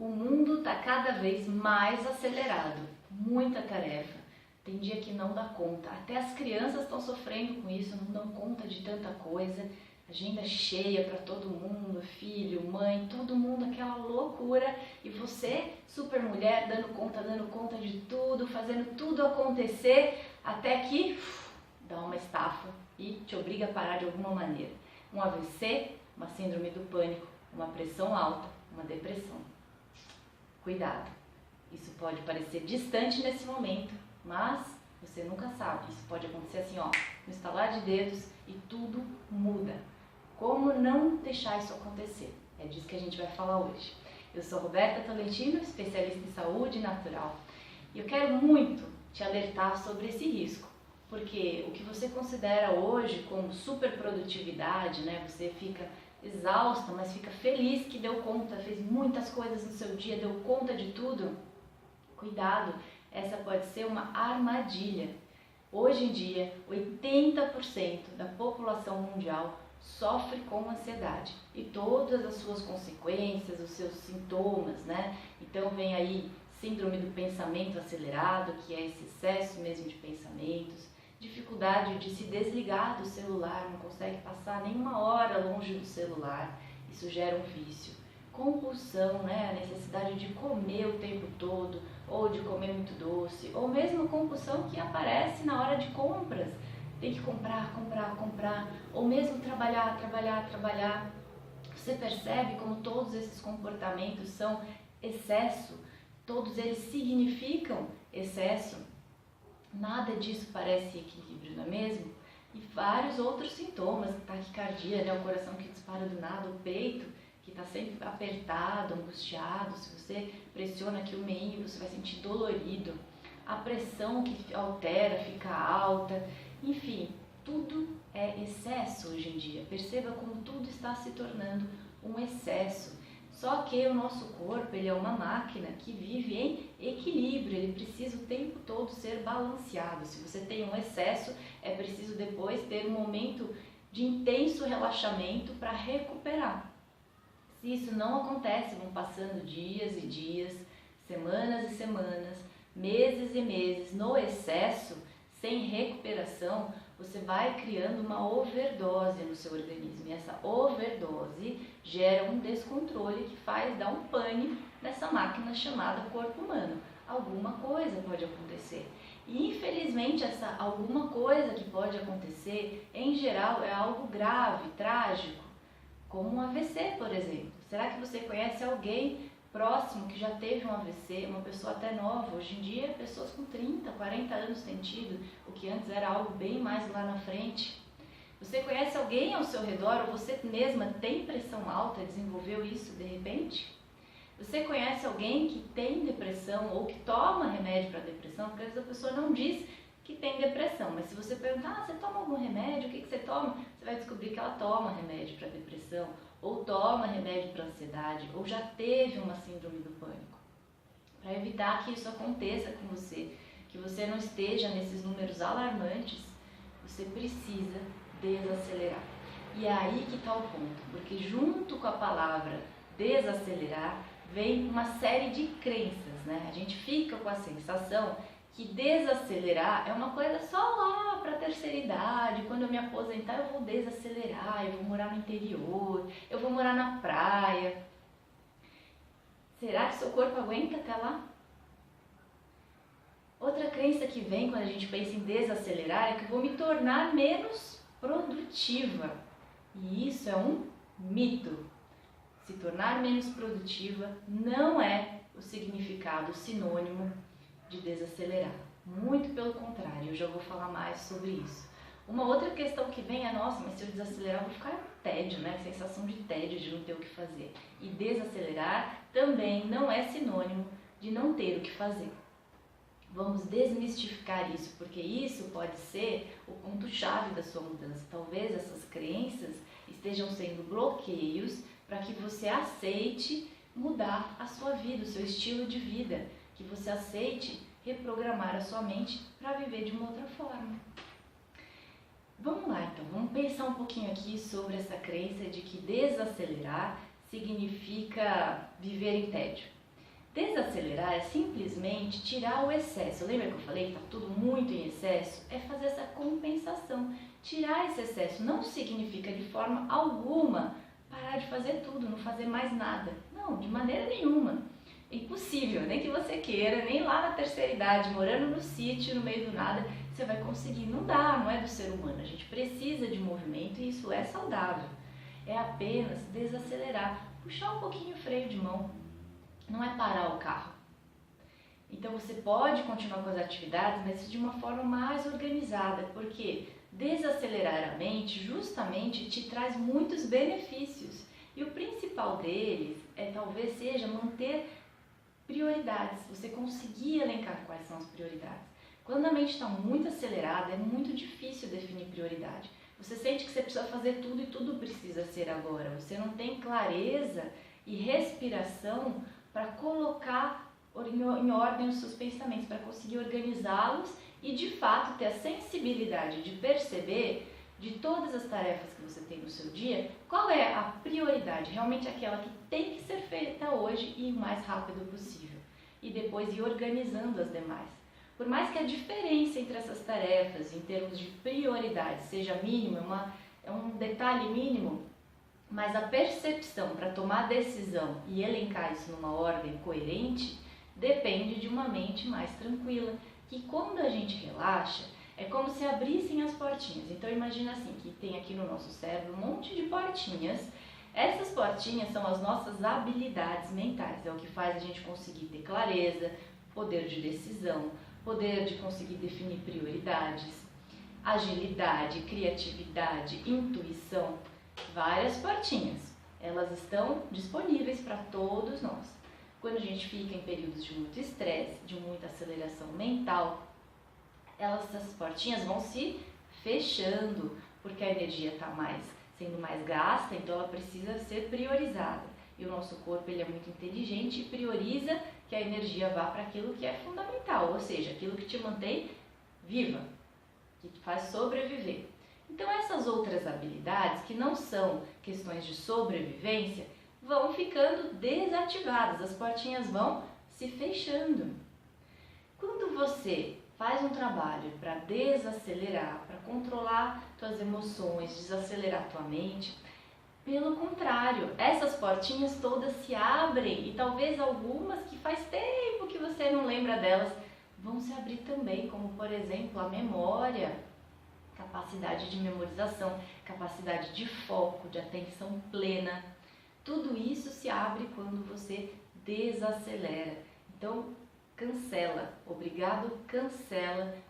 O mundo está cada vez mais acelerado, muita tarefa. Tem dia que não dá conta, até as crianças estão sofrendo com isso, não dão conta de tanta coisa. Agenda cheia para todo mundo, filho, mãe, todo mundo, aquela loucura. E você, super mulher, dando conta de tudo, fazendo tudo acontecer, até que dá uma estafa e te obriga a parar de alguma maneira. Um AVC, uma síndrome do pânico, uma pressão alta, uma depressão. Cuidado, isso pode parecer distante nesse momento, mas você nunca sabe. Isso pode acontecer assim, ó, no estalar de dedos e tudo muda. Como não deixar isso acontecer? É disso que a gente vai falar hoje. Eu sou Roberta Tolentino, especialista em saúde natural, e eu quero muito te alertar sobre esse risco, porque o que você considera hoje como super produtividade, né? Você fica exausta, mas fica feliz que deu conta, fez muitas coisas no seu dia, deu conta de tudo. Cuidado, essa pode ser uma armadilha. Hoje em dia, 80% da população mundial sofre com ansiedade e todas as suas consequências, os seus sintomas, né? Então vem aí síndrome do pensamento acelerado, que é esse excesso mesmo de pensamentos, dificuldade de se desligar do celular, não consegue passar nenhuma hora longe do celular, isso gera um vício. Compulsão, né? A necessidade de comer o tempo todo, ou de comer muito doce, ou mesmo compulsão que aparece na hora de compras. Tem que comprar, ou mesmo trabalhar. Você percebe como todos esses comportamentos são excesso, todos eles significam excesso. Nada disso parece equilíbrio, não é mesmo? E vários outros sintomas, taquicardia, né? O coração que dispara do nada, o peito que está sempre apertado, angustiado. Se você pressiona aqui o meinho, você vai sentir dolorido. A pressão que altera, fica alta. Enfim, tudo é excesso hoje em dia. Perceba como tudo está se tornando um excesso. Só que o nosso corpo, ele é uma máquina que vive em equilíbrio, ele precisa o tempo todo ser balanceado. Se você tem um excesso, é preciso depois ter um momento de intenso relaxamento para recuperar. Se isso não acontece, vão passando dias e dias, semanas e semanas, meses e meses no excesso, sem recuperação, você vai criando uma overdose no seu organismo. E essa overdose gera um descontrole que faz dar um pane nessa máquina chamada corpo humano. Alguma coisa pode acontecer. E infelizmente essa alguma coisa que pode acontecer, em geral, é algo grave, trágico, como um AVC, por exemplo. Será que você conhece alguém próximo que já teve um AVC, uma pessoa até nova? Hoje em dia, pessoas com 30, 40 anos têm tido, o que antes era algo bem mais lá na frente. Você conhece alguém ao seu redor, ou você mesma tem pressão alta, desenvolveu isso de repente? Você conhece alguém que tem depressão ou que toma remédio para depressão? Porque às vezes a pessoa não diz que tem depressão, mas se você perguntar, você toma algum remédio, o que você toma? Você vai descobrir que ela toma remédio para depressão, ou toma remédio para ansiedade, ou já teve uma síndrome do pânico. Para evitar que isso aconteça com você, que você não esteja nesses números alarmantes, você precisa desacelerar. E é aí que está o ponto, porque junto com a palavra desacelerar, vem uma série de crenças, né? A gente fica com a sensação que desacelerar é uma coisa só lá para a terceira idade, quando eu me aposentar eu vou desacelerar, eu vou morar no interior, eu vou morar na praia. Será que seu corpo aguenta até lá? Outra crença que vem quando a gente pensa em desacelerar é que eu vou me tornar menos produtiva. E isso é um mito. Se tornar menos produtiva não é o significado, o sinônimo de desacelerar. Muito pelo contrário, eu já vou falar mais sobre isso. Uma outra questão que vem é, nossa, mas se eu desacelerar eu vou ficar tédio, né? Sensação de tédio, de não ter o que fazer. E desacelerar também não é sinônimo de não ter o que fazer. Vamos desmistificar isso, porque isso pode ser o ponto-chave da sua mudança. Talvez essas crenças estejam sendo bloqueios para que você aceite mudar a sua vida, o seu estilo de vida, que você aceite reprogramar a sua mente para viver de uma outra forma. Vamos lá então, vamos pensar um pouquinho aqui sobre essa crença de que desacelerar significa viver em tédio. Desacelerar é simplesmente tirar o excesso. Lembra que eu falei que está tudo muito em excesso? É fazer essa compensação. Tirar esse excesso não significa de forma alguma parar de fazer tudo, não fazer mais nada. Não, de maneira nenhuma. É impossível, nem que você queira, nem lá na terceira idade, morando no sítio, no meio do nada, você vai conseguir. Não dá, não é do ser humano. A gente precisa de movimento e isso é saudável. É apenas desacelerar, puxar um pouquinho o freio de mão. Não é parar o carro. Então você pode continuar com as atividades, mas de uma forma mais organizada, porque desacelerar a mente justamente te traz muitos benefícios. E o principal deles talvez seja manter prioridades, você conseguir elencar quais são as prioridades. Quando a mente está muito acelerada, é muito difícil definir prioridade. Você sente que você precisa fazer tudo e tudo precisa ser agora. Você não tem clareza e respiração para colocar em ordem os seus pensamentos, para conseguir organizá-los e de fato ter a sensibilidade de perceber de todas as tarefas que você tem no seu dia, qual é a prioridade, realmente aquela que tem que ser feita hoje e o mais rápido possível. E depois ir organizando as demais. Por mais que a diferença entre essas tarefas, em termos de prioridade, seja mínima, é um detalhe mínimo, mas a percepção para tomar decisão e elencar isso numa ordem coerente depende de uma mente mais tranquila, que quando a gente relaxa, é como se abrissem as portinhas. Então imagina assim, que tem aqui no nosso cérebro um monte de portinhas. Essas portinhas são as nossas habilidades mentais, é o que faz a gente conseguir ter clareza, poder de decisão, poder de conseguir definir prioridades, agilidade, criatividade, intuição, várias portinhas. Elas estão disponíveis para todos nós. Quando a gente fica em períodos de muito estresse, de muita aceleração mental, essas portinhas vão se fechando, porque a energia está sendo mais gasta, então ela precisa ser priorizada. E o nosso corpo ele é muito inteligente e prioriza que a energia vá para aquilo que é fundamental, ou seja, aquilo que te mantém viva, que te faz sobreviver. Então essas outras habilidades, que não são questões de sobrevivência, vão ficando desativadas, as portinhas vão se fechando. Quando você faz um trabalho para desacelerar, para controlar suas emoções, desacelerar tua mente, pelo contrário, essas portinhas todas se abrem e talvez algumas que faz tempo que você não lembra delas vão se abrir também, como por exemplo a memória, capacidade de memorização, capacidade de foco, de atenção plena. Tudo isso se abre quando você desacelera. Então, cancela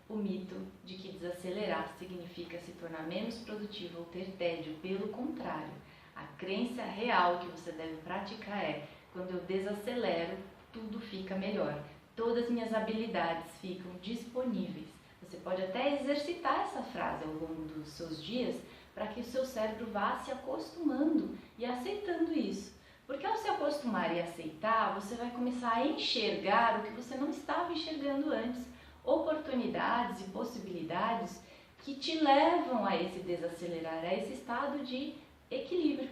o mito de que desacelerar significa se tornar menos produtivo ou ter tédio. Pelo contrário, a crença real que você deve praticar é: quando eu desacelero, tudo fica melhor. Todas as minhas habilidades ficam disponíveis. Você pode até exercitar essa frase ao longo dos seus dias para que o seu cérebro vá se acostumando e aceitando isso. Porque ao se acostumar e aceitar, você vai começar a enxergar o que você não estava enxergando antes. Oportunidades e possibilidades que te levam a esse desacelerar, a esse estado de equilíbrio.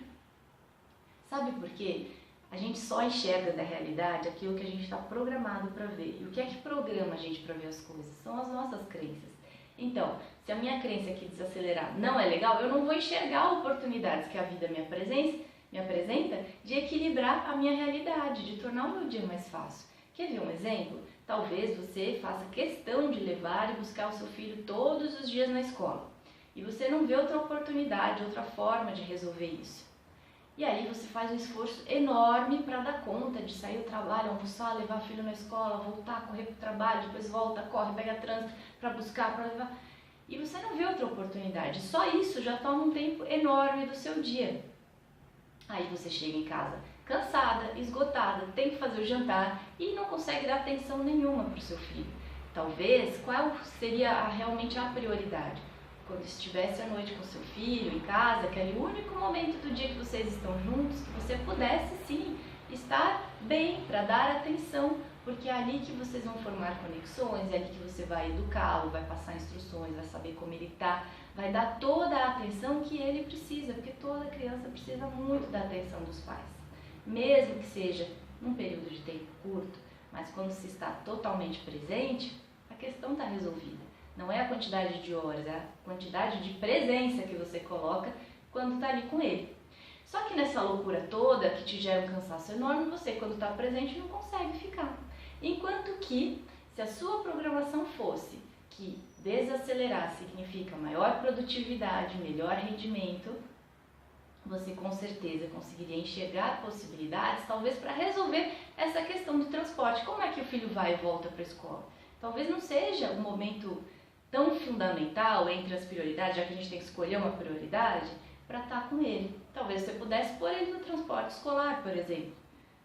Sabe por quê? A gente só enxerga da realidade aquilo que a gente está programado para ver. E o que é que programa a gente para ver as coisas? São as nossas crenças. Então, se a minha crença é que desacelerar não é legal, eu não vou enxergar oportunidades que a vida me apresenta de equilibrar a minha realidade, de tornar o meu dia mais fácil. Quer ver um exemplo? Talvez você faça questão de levar e buscar o seu filho todos os dias na escola. E você não vê outra oportunidade, outra forma de resolver isso. E aí você faz um esforço enorme para dar conta de sair do trabalho, almoçar, levar o filho na escola, voltar, correr para o trabalho, depois volta, corre, pega trânsito para buscar, para levar. E você não vê outra oportunidade. Só isso já toma um tempo enorme do seu dia. Aí você chega em casa cansada, esgotada, tem que fazer o jantar e não consegue dar atenção nenhuma para o seu filho. Talvez, qual seria realmente a prioridade? Quando estivesse à noite com seu filho, em casa, aquele único momento do dia que vocês estão juntos, que você pudesse sim estar bem para dar atenção, porque é ali que vocês vão formar conexões, é ali que você vai educá-lo, vai passar instruções, vai saber como ele está, vai dar toda a atenção que ele precisa, porque toda criança precisa muito da atenção dos pais. Mesmo que seja num período de tempo curto, mas quando se está totalmente presente, a questão está resolvida. Não é a quantidade de horas, é a quantidade de presença que você coloca quando está ali com ele. Só que nessa loucura toda, que te gera um cansaço enorme, você quando está presente não consegue ficar. Enquanto que, se a sua programação fosse que desacelerar significa maior produtividade, melhor rendimento, você com certeza conseguiria enxergar possibilidades, talvez para resolver essa questão do transporte. Como é que o filho vai e volta para a escola? Talvez não seja um momento tão fundamental entre as prioridades, já que a gente tem que escolher uma prioridade, para estar com ele. Talvez você pudesse pôr ele no transporte escolar, por exemplo,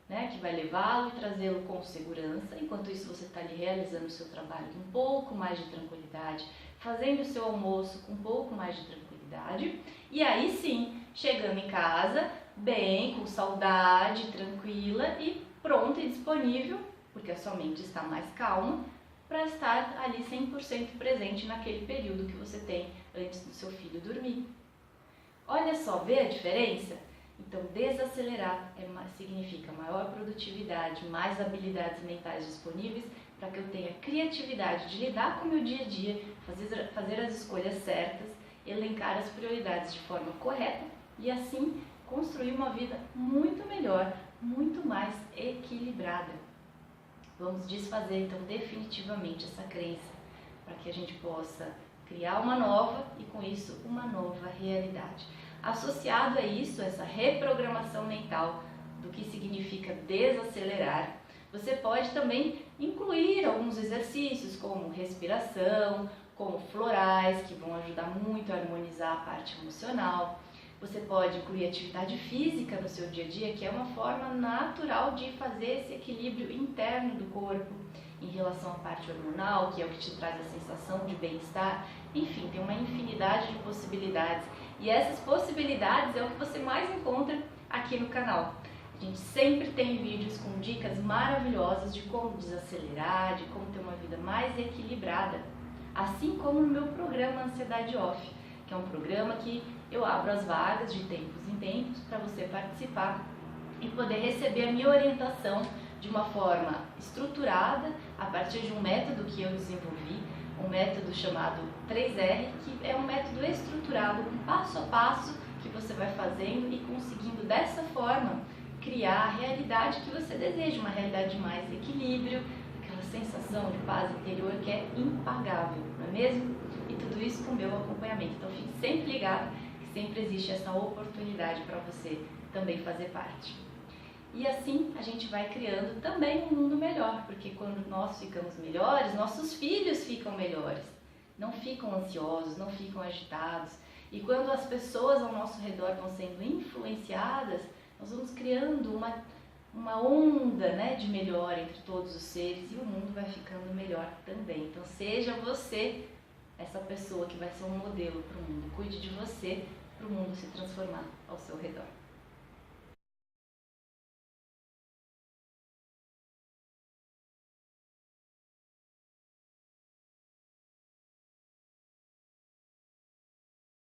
né, que vai levá-lo e trazê-lo com segurança. Enquanto isso, você está ali realizando o seu trabalho com um pouco mais de tranquilidade, fazendo o seu almoço com um pouco mais de tranquilidade. E aí sim, chegando em casa, bem, com saudade, tranquila e pronta e disponível, porque a sua mente está mais calma, para estar ali 100% presente naquele período que você tem antes do seu filho dormir. Olha só, vê a diferença? Então, desacelerar significa maior produtividade, mais habilidades mentais disponíveis para que eu tenha criatividade de lidar com o meu dia a dia, fazer as escolhas certas, elencar as prioridades de forma correta e assim construir uma vida muito melhor, muito mais equilibrada. Vamos desfazer então definitivamente essa crença para que a gente possa criar uma nova e com isso uma nova realidade. Associado a isso, essa reprogramação mental do que significa desacelerar, você pode também incluir alguns exercícios como respiração, como florais, que vão ajudar muito a harmonizar a parte emocional. Você pode incluir atividade física no seu dia a dia, que é uma forma natural de fazer esse equilíbrio interno do corpo em relação à parte hormonal, que é o que te traz a sensação de bem-estar. Enfim, tem uma infinidade de possibilidades. E essas possibilidades é o que você mais encontra aqui no canal. A gente sempre tem vídeos com dicas maravilhosas de como desacelerar, de como ter uma vida mais equilibrada. Assim como no meu programa Ansiedade Off, que é um programa que eu abro as vagas de tempos em tempos para você participar e poder receber a minha orientação de uma forma estruturada, a partir de um método que eu desenvolvi, um método chamado 3R, que é um método estruturado, um passo a passo que você vai fazendo e conseguindo dessa forma criar a realidade que você deseja, uma realidade de mais equilíbrio, aquela sensação de paz interior que é impagável, não é mesmo? E tudo isso com o meu acompanhamento. Então fique sempre ligado, que sempre existe essa oportunidade para você também fazer parte. E assim a gente vai criando também um mundo melhor, porque quando nós ficamos melhores, nossos filhos ficam melhores. Não ficam ansiosos, não ficam agitados. E quando as pessoas ao nosso redor vão sendo influenciadas, nós vamos criando uma onda, né, de melhor entre todos os seres e o mundo vai ficando melhor também. Então seja você essa pessoa que vai ser um modelo para o mundo. Cuide de você para o mundo se transformar ao seu redor.